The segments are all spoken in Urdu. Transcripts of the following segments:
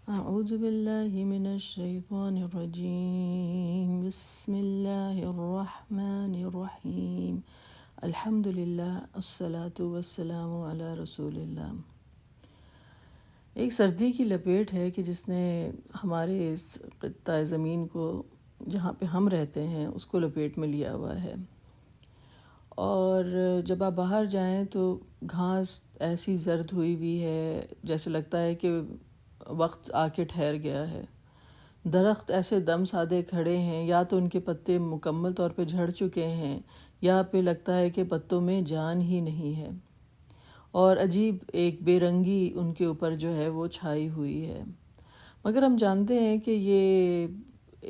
أعوذ بالله من الشيطان الرجيم بسم الله الرحمن الرحيم الحمد لله الصلاة والسلام على رسول اللہ۔ ایک سردی کی لپیٹ ہے کہ جس نے ہمارے اس خطۂ زمین کو، جہاں پہ ہم رہتے ہیں، اس کو لپیٹ میں لیا ہوا ہے۔ اور جب آپ باہر جائیں تو گھاس ایسی زرد ہوئی ہوئی ہے جیسے لگتا ہے کہ وقت آ کے ٹھہر گیا ہے۔ درخت ایسے دم سادے کھڑے ہیں، یا تو ان کے پتے مکمل طور پہ جھڑ چکے ہیں یا پہ لگتا ہے کہ پتوں میں جان ہی نہیں ہے، اور عجیب ایک بے رنگی ان کے اوپر جو ہے وہ چھائی ہوئی ہے۔ مگر ہم جانتے ہیں کہ یہ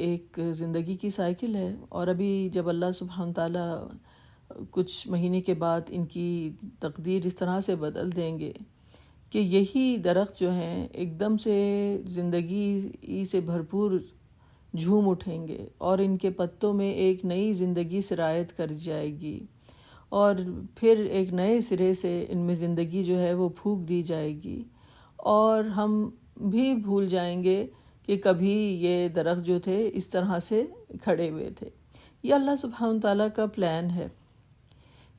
ایک زندگی کی سائیکل ہے، اور ابھی جب اللہ سبحانہ تعالیٰ کچھ مہینے کے بعد ان کی تقدیر اس طرح سے بدل دیں گے کہ یہی درخت جو ہیں ایک دم سے زندگی سے بھرپور جھوم اٹھیں گے، اور ان کے پتوں میں ایک نئی زندگی سرایت کر جائے گی، اور پھر ایک نئے سرے سے ان میں زندگی جو ہے وہ پھونک دی جائے گی، اور ہم بھی بھول جائیں گے کہ کبھی یہ درخت جو تھے اس طرح سے کھڑے ہوئے تھے۔ یہ اللہ سبحانہ تعالیٰ کا پلان ہے،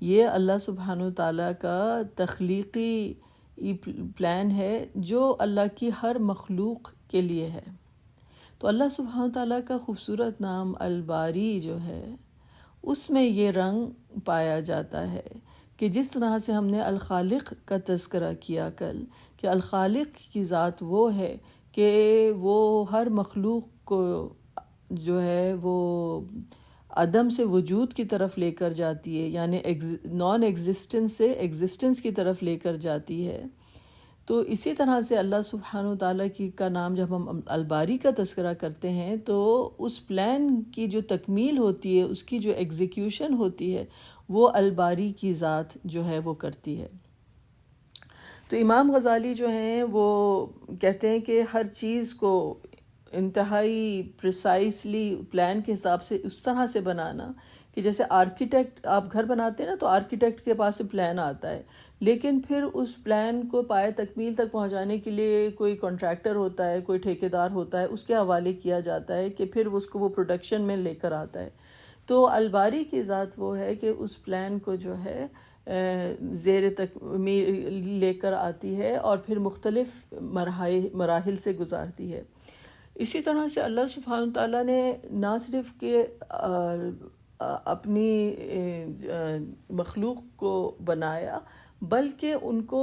یہ اللہ سبحانہ تعالیٰ کا تخلیقی پلان ہے جو اللہ کی ہر مخلوق کے لیے ہے۔ تو اللہ سبحانہ تعالیٰ کا خوبصورت نام الباری جو ہے، اس میں یہ رنگ پایا جاتا ہے کہ جس طرح سے ہم نے الخالق کا تذکرہ کیا کل، کہ الخالق کی ذات وہ ہے کہ وہ ہر مخلوق کو جو ہے وہ عدم سے وجود کی طرف لے کر جاتی ہے، یعنی نان ایگزسٹنس سے ایگزسٹنس کی طرف لے کر جاتی ہے۔ تو اسی طرح سے اللہ سبحانہ تعالیٰ کا نام جب ہم الباری کا تذکرہ کرتے ہیں تو اس پلان کی جو تکمیل ہوتی ہے، اس کی جو ایگزیکیوشن ہوتی ہے، وہ الباری کی ذات جو ہے وہ کرتی ہے۔ تو امام غزالی جو ہیں وہ کہتے ہیں کہ ہر چیز کو انتہائی پریسائسلی پلان کے حساب سے اس طرح سے بنانا کہ جیسے آرکیٹیکٹ آپ گھر بناتے ہیں نا، تو آرکیٹیکٹ کے پاس سے پلان آتا ہے، لیکن پھر اس پلان کو پائے تکمیل تک پہنچانے کے لیے کوئی کنٹریکٹر ہوتا ہے، کوئی ٹھیکیدار ہوتا ہے، اس کے حوالے کیا جاتا ہے کہ پھر اس کو وہ پروڈکشن میں لے کر آتا ہے۔ تو الباری کی ذات وہ ہے کہ اس پلان کو جو ہے زیر تکمیل لے کر آتی ہے اور پھر مختلف مراحل سے گزارتی ہے۔ اسی طرح سے اللہ سبحانہ تعالیٰ نے نہ صرف کہ اپنی مخلوق کو بنایا، بلکہ ان کو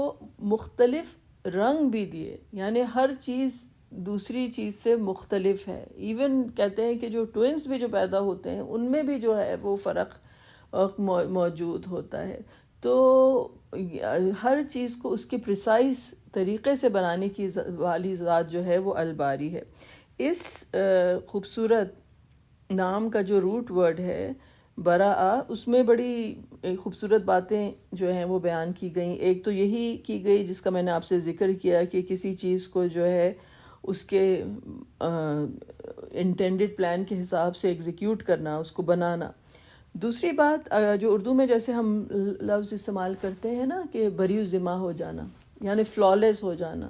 مختلف رنگ بھی دیے، یعنی ہر چیز دوسری چیز سے مختلف ہے۔ ایون کہتے ہیں کہ جو ٹوئنز بھی جو پیدا ہوتے ہیں ان میں بھی جو ہے وہ فرق موجود ہوتا ہے۔ تو ہر چیز کو اس کے پریسائز طریقے سے بنانے کی والی ذات جو ہے وہ الباری ہے۔ اس خوبصورت نام کا جو روٹ ورڈ ہے براء، اس میں بڑی خوبصورت باتیں جو ہیں وہ بیان کی گئیں۔ ایک تو یہی کی گئی جس کا میں نے آپ سے ذکر کیا کہ کسی چیز کو جو ہے اس کے انٹینڈڈ پلان کے حساب سے ایگزیکیوٹ کرنا، اس کو بنانا۔ دوسری بات جو اردو میں جیسے ہم لفظ استعمال کرتے ہیں نا کہ بری الذمہ ہو جانا، یعنی فلالیس ہو جانا،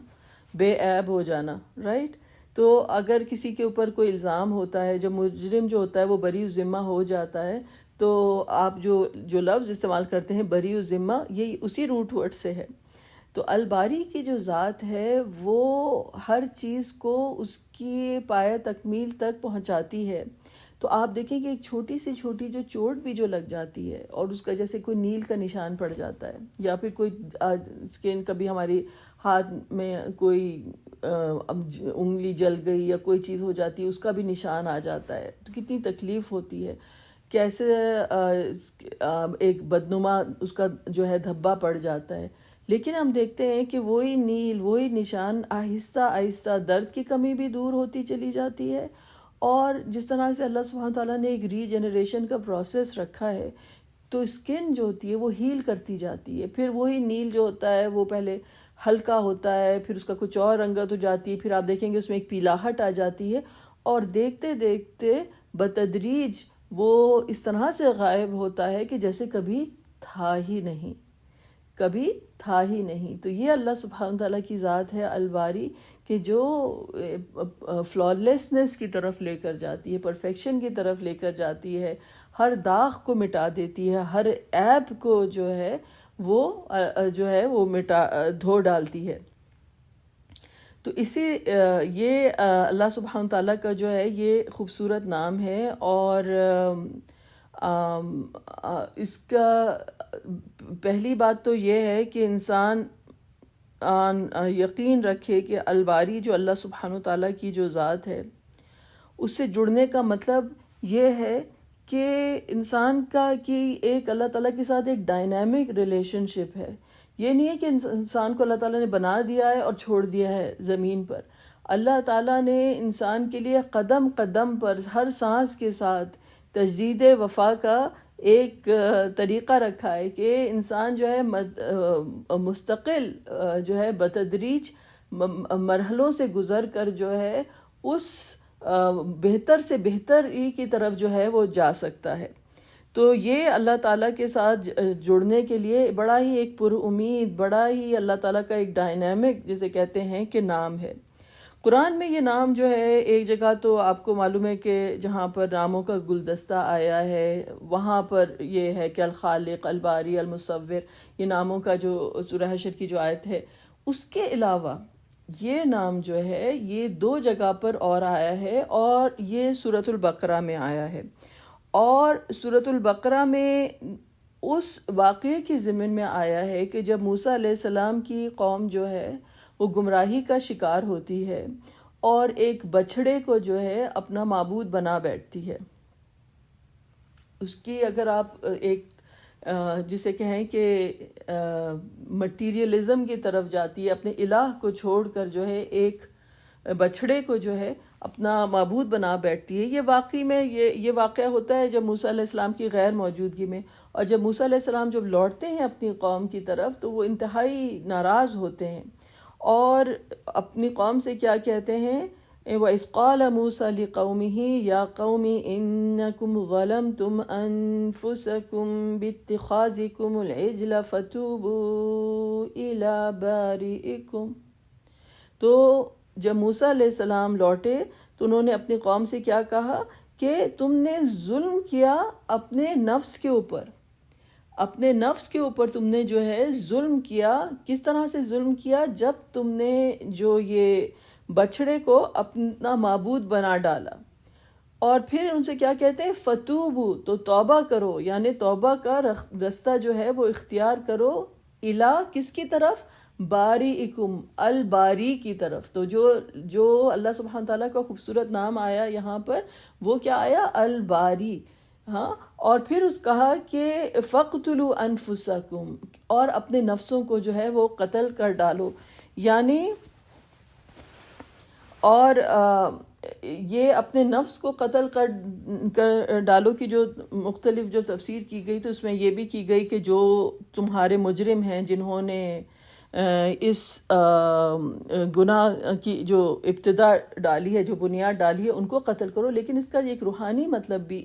بے عیب ہو جانا، رائٹ؟ تو اگر کسی کے اوپر کوئی الزام ہوتا ہے، جب مجرم جو ہوتا ہے وہ بری الذمہ ہو جاتا ہے، تو آپ جو لفظ استعمال کرتے ہیں بری الذمہ، یہ اسی روٹ ورڈ سے ہے۔ تو الباری کی جو ذات ہے وہ ہر چیز کو اس کی پایہ تکمیل تک پہنچاتی ہے۔ تو آپ دیکھیں کہ ایک چھوٹی سی چھوٹی جو چوٹ بھی جو لگ جاتی ہے اور اس کا جیسے کوئی نیل کا نشان پڑ جاتا ہے، یا پھر کوئی سکن کبھی ہماری ہاتھ میں کوئی انگلی جل گئی یا کوئی چیز ہو جاتی ہے، اس کا بھی نشان آ جاتا ہے، تو کتنی تکلیف ہوتی ہے، کیسے ایک بدنما اس کا جو ہے دھبا پڑ جاتا ہے۔ لیکن ہم دیکھتے ہیں کہ وہی نیل، وہی نشان آہستہ آہستہ درد کی کمی بھی دور ہوتی چلی جاتی ہے، اور جس طرح سے اللہ سبحانہ تعالیٰ نے ایک ری جنریشن کا پروسیس رکھا ہے، تو اسکن جو ہوتی ہے وہ ہیل کرتی جاتی ہے۔ پھر وہی نیل جو ہوتا ہے وہ پہلے ہلکا ہوتا ہے، پھر اس کا کچھ اور رنگت ہو جاتی ہے، پھر آپ دیکھیں گے اس میں ایک پیلاہٹ آ جاتی ہے، اور دیکھتے دیکھتے بتدریج وہ اس طرح سے غائب ہوتا ہے کہ جیسے کبھی تھا ہی نہیں، کبھی تھا ہی نہیں۔ تو یہ اللہ سبحانہ تعالیٰ کی ذات ہے الباری، کہ کہ جو فلالیسنس کی طرف لے کر جاتی ہے، پرفیکشن کی طرف لے کر جاتی ہے، ہر داغ کو مٹا دیتی ہے، ہر عیب کو جو ہے وہ دھو ڈالتی ہے۔ تو یہ اللہ سبحانہ تعالیٰ کا جو ہے یہ خوبصورت نام ہے، اور اس کا پہلی بات تو یہ ہے کہ انسان یقین رکھے کہ الباری جو اللہ سبحانہ تعالیٰ کی جو ذات ہے، اس سے جڑنے کا مطلب یہ ہے کہ انسان کا کہ ایک اللہ تعالیٰ کے ساتھ ایک ڈائنامک ریلیشن شپ ہے۔ یہ نہیں ہے کہ انسان کو اللہ تعالیٰ نے بنا دیا ہے اور چھوڑ دیا ہے زمین پر۔ اللہ تعالیٰ نے انسان کے لیے قدم قدم پر ہر سانس کے ساتھ تجدید وفا کا ایک طریقہ رکھا ہے کہ انسان جو ہے مستقل جو ہے بتدریج مرحلوں سے گزر کر جو ہے اس بہتر سے بہتر کی طرف جو ہے وہ جا سکتا ہے۔ تو یہ اللہ تعالیٰ کے ساتھ جڑنے کے لیے بڑا ہی ایک پر امید، بڑا ہی اللہ تعالیٰ کا ایک ڈائنامک جسے کہتے ہیں کہ نام ہے۔ قرآن میں یہ نام جو ہے ایک جگہ تو آپ کو معلوم ہے کہ جہاں پر ناموں کا گلدستہ آیا ہے وہاں پر یہ ہے کہ الخالق، الباری، المصور، یہ ناموں کا جو سورہ حشر کی جو آیت ہے۔ اس کے علاوہ یہ نام جو ہے یہ 2 جگہ پر اور آیا ہے، اور یہ سورۃ البقرہ میں آیا ہے، اور سورۃ البقرہ میں اس واقعے کی ضمن میں آیا ہے کہ جب موسیٰ علیہ السلام کی قوم جو ہے وہ گمراہی کا شکار ہوتی ہے اور ایک بچھڑے کو جو ہے اپنا معبود بنا بیٹھتی ہے۔ اس کی اگر آپ ایک جسے کہیں کہ مٹیریلزم کی طرف جاتی ہے، اپنے الہ کو چھوڑ کر جو ہے ایک بچھڑے کو جو ہے اپنا معبود بنا بیٹھتی ہے۔ یہ واقعی میں یہ واقعہ ہوتا ہے جب موسیٰ علیہ السلام کی غیر موجودگی میں، اور جب موسیٰ علیہ السلام جب لوٹتے ہیں اپنی قوم کی طرف تو وہ انتہائی ناراض ہوتے ہیں، اور اپنی قوم سے کیا کہتے ہیں، وَإِذْ قَالَ مُوسَىٰ لِقَوْمِهِ يَا قَوْمِ إِنَّكُمْ ظَلَمْتُمْ أَنفُسَكُمْ بِاتِّخَاذِكُمُ الْعِجْلَ فَتُوبُوا إِلَىٰ بَارِئِكُمْ۔ تو جب موسیٰ علیہ السلام لوٹے تو انہوں نے اپنی قوم سے کیا کہا کہ تم نے ظلم کیا اپنے نفس کے اوپر، اپنے نفس کے اوپر تم نے جو ہے ظلم کیا۔ کس طرح سے ظلم کیا؟ جب تم نے جو یہ بچھڑے کو اپنا معبود بنا ڈالا۔ اور پھر ان سے کیا کہتے ہیں، فتوبو، تو توبہ کرو، یعنی توبہ کا رستہ جو ہے وہ اختیار کرو، الہ کس کی طرف، باری الباری کی طرف۔ تو جو اللہ سبحانہ تعالیٰ کا خوبصورت نام آیا یہاں پر وہ کیا آیا، الباری۔ ہاں، اور پھر اس کہا کہ فَاقْتُلُوا أَنفُسَكُمْ، اور اپنے نفسوں کو جو ہے وہ قتل کر ڈالو، یعنی اور یہ اپنے نفس کو قتل کر ڈالو کی جو مختلف جو تفسیر کی گئی تو اس میں یہ بھی کی گئی کہ جو تمہارے مجرم ہیں جنہوں نے اس گناہ کی جو ابتدا ڈالی ہے، جو بنیاد ڈالی ہے، ان کو قتل کرو۔ لیکن اس کا ایک روحانی مطلب بھی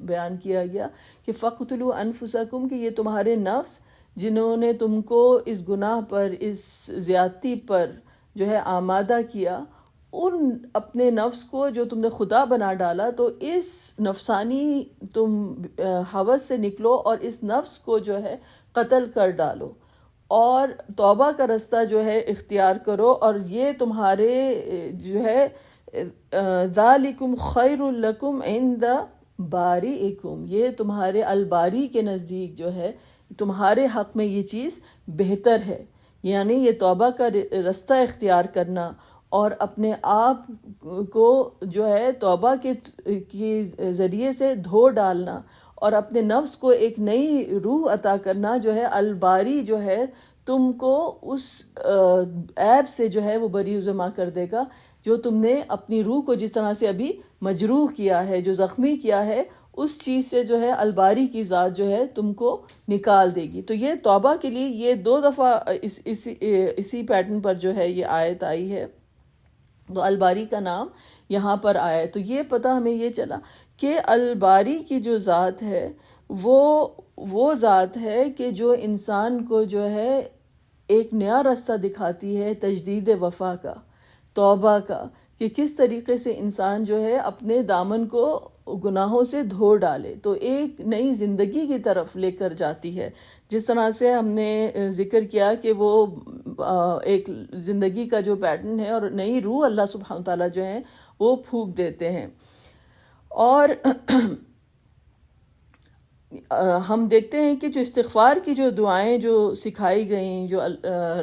بیان کیا گیا کہ فَاقْتُلُوا أَنفُسَكُمْ، کہ یہ تمہارے نفس جنہوں نے تم کو اس گناہ پر، اس زیادتی پر جو ہے آمادہ کیا، ان اپنے نفس کو جو تم نے خدا بنا ڈالا، تو اس نفسانی تم ہوس سے نکلو اور اس نفس کو جو ہے قتل کر ڈالو، اور توبہ کا رستہ جو ہے اختیار کرو، اور یہ تمہارے جو ہے ذالکم خیر لکم عند بارئکم، یہ تمہارے الباری کے نزدیک جو ہے تمہارے حق میں یہ چیز بہتر ہے، یعنی یہ توبہ کا رستہ اختیار کرنا اور اپنے آپ کو جو ہے توبہ کے ذریعے سے دھو ڈالنا اور اپنے نفس کو ایک نئی روح عطا کرنا جو ہے الباری جو ہے تم کو اس عیب سے جو ہے وہ بری ذمہ کر دے گا جو تم نے اپنی روح کو جس طرح سے ابھی مجروح کیا ہے، جو زخمی کیا ہے، اس چیز سے جو ہے الباری کی ذات جو ہے تم کو نکال دے گی۔ تو یہ توبہ کے لیے یہ 2 دفعہ اسی پیٹرن پر جو ہے یہ آیت آئی ہے، تو الباری کا نام یہاں پر آیا ہے۔ تو یہ پتہ ہمیں یہ چلا کہ الباری کی جو ذات ہے وہ ذات ہے کہ جو انسان کو جو ہے ایک نیا راستہ دکھاتی ہے تجدید وفا کا، توبہ کا، کہ کس طریقے سے انسان جو ہے اپنے دامن کو گناہوں سے دھو ڈالے، تو ایک نئی زندگی کی طرف لے کر جاتی ہے. جس طرح سے ہم نے ذکر کیا کہ وہ ایک زندگی کا جو پیٹرن ہے، اور نئی روح اللہ سبحانہ تعالیٰ جو ہے وہ پھونک دیتے ہیں. اور ہم دیکھتے ہیں کہ جو استغفار کی جو دعائیں جو سکھائی گئیں جو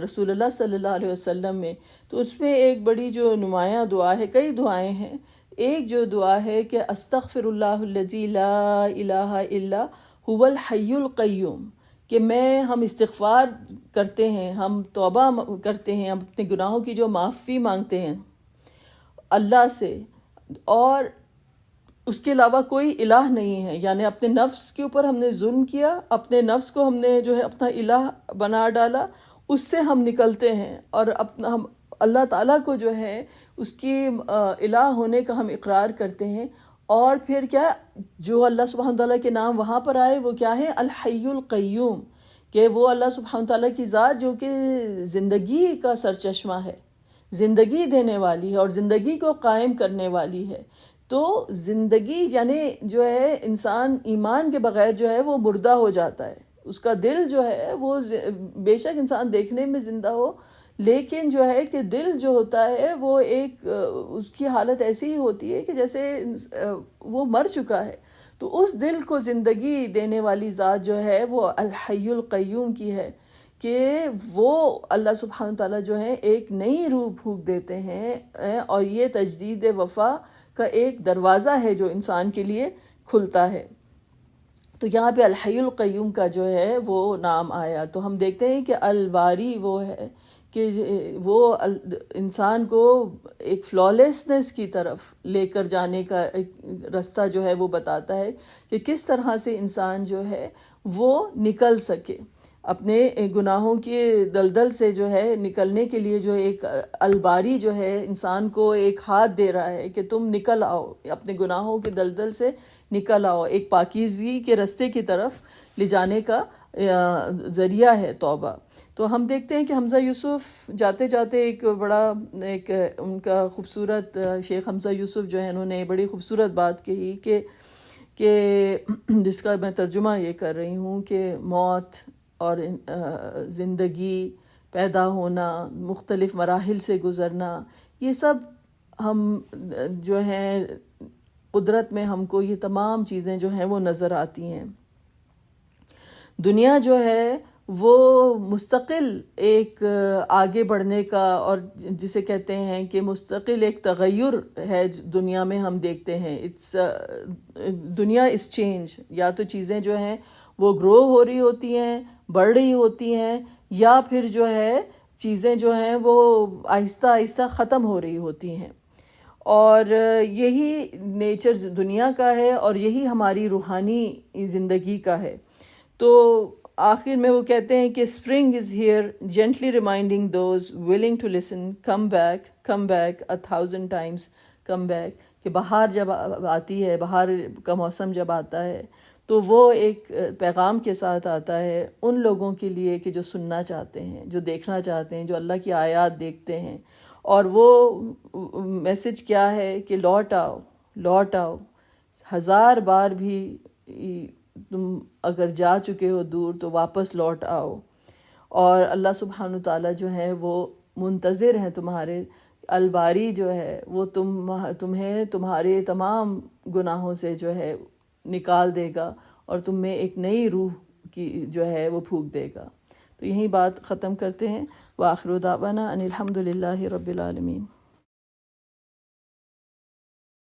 رسول اللہ صلی اللہ علیہ وسلم میں، تو اس میں ایک بڑی جو نمایاں دعا ہے، کئی دعائیں ہیں. ایک جو دعا ہے کہ استغفر اللہ الذی لا الہ الا هو الحی القیوم، کہ ہم استغفار کرتے ہیں، ہم توبہ کرتے ہیں، ہم اپنے گناہوں کی جو معافی مانگتے ہیں اللہ سے، اور اس کے علاوہ کوئی الہ نہیں ہے. یعنی اپنے نفس کے اوپر ہم نے ظلم کیا، اپنے نفس کو ہم نے جو ہے اپنا الہ بنا ڈالا، اس سے ہم نکلتے ہیں، اور ہم اللہ تعالیٰ کو جو ہے اس کی الہ ہونے کا ہم اقرار کرتے ہیں. اور پھر کیا، جو اللہ سبحانہ تعالیٰ کے نام وہاں پر آئے وہ کیا ہے، الحی القیوم، کہ وہ اللہ سبحانہ تعالیٰ کی ذات جو کہ زندگی کا سرچشمہ ہے، زندگی دینے والی ہے اور زندگی کو قائم کرنے والی ہے. تو زندگی یعنی جو ہے انسان ایمان کے بغیر جو ہے وہ مردہ ہو جاتا ہے. اس کا دل جو ہے وہ بے شک انسان دیکھنے میں زندہ ہو، لیکن جو ہے کہ دل جو ہوتا ہے وہ ایک اس کی حالت ایسی ہی ہوتی ہے کہ جیسے وہ مر چکا ہے. تو اس دل کو زندگی دینے والی ذات جو ہے وہ الحی القیوم کی ہے، کہ وہ اللہ سبحانہ تعالیٰ جو ہے ایک نئی روح پھونک دیتے ہیں، اور یہ تجدید وفا کا ایک دروازہ ہے جو انسان کے لیے کھلتا ہے. تو یہاں پہ الحی القیوم کا جو ہے وہ نام آیا. تو ہم دیکھتے ہیں کہ الباری وہ ہے کہ وہ انسان کو ایک فلالیسنس کی طرف لے کر جانے کا ایک رستہ جو ہے وہ بتاتا ہے، کہ کس طرح سے انسان جو ہے وہ نکل سکے اپنے گناہوں کے دلدل سے، جو ہے نکلنے کے لیے جو ایک الباری جو ہے انسان کو ایک ہاتھ دے رہا ہے کہ تم نکل آؤ، اپنے گناہوں کے دلدل سے نکل آؤ. ایک پاکیزگی کے رستے کی طرف لے جانے کا ذریعہ ہے توبہ. تو ہم دیکھتے ہیں کہ حمزہ یوسف جاتے جاتے ایک ان کا خوبصورت، شیخ حمزہ یوسف جو ہے انہوں نے بڑی خوبصورت بات کہی کہ جس کا میں ترجمہ یہ کر رہی ہوں کہ موت اور زندگی، پیدا ہونا، مختلف مراحل سے گزرنا، یہ سب ہم جو ہیں قدرت میں ہم کو یہ تمام چیزیں جو ہیں وہ نظر آتی ہیں. دنیا جو ہے وہ مستقل ایک آگے بڑھنے کا، اور جسے کہتے ہیں کہ مستقل ایک تغیر ہے دنیا میں ہم دیکھتے ہیں. دنیا از چینج. یا تو چیزیں جو ہیں وہ گرو ہو رہی ہوتی ہیں، بڑھ رہی ہوتی ہیں، یا پھر جو ہے چیزیں جو ہیں وہ آہستہ آہستہ ختم ہو رہی ہوتی ہیں. اور یہی نیچر دنیا کا ہے، اور یہی ہماری روحانی زندگی کا ہے. تو آخر میں وہ کہتے ہیں کہ spring is here gently reminding those willing to listen, come back 1000 times come back. کہ بہار جب آتی ہے، بہار کا موسم جب آتا ہے تو وہ ایک پیغام کے ساتھ آتا ہے ان لوگوں کے لیے کہ جو سننا چاہتے ہیں، جو دیکھنا چاہتے ہیں، جو اللہ کی آیات دیکھتے ہیں. اور وہ میسج کیا ہے کہ لوٹ آؤ، 1000 بار بھی تم اگر جا چکے ہو دور تو واپس لوٹ آؤ. اور اللہ سبحانہ تعالیٰ جو ہے وہ منتظر ہیں تمہارے. الباری جو ہے وہ تمہیں تمہارے تمام گناہوں سے جو ہے نکال دے گا، اور تم میں ایک نئی روح کی جو ہے وہ پھونک دے گا. تو یہی بات ختم کرتے ہیں. وآخر دعوانا ان الحمد للہ رب العالمین.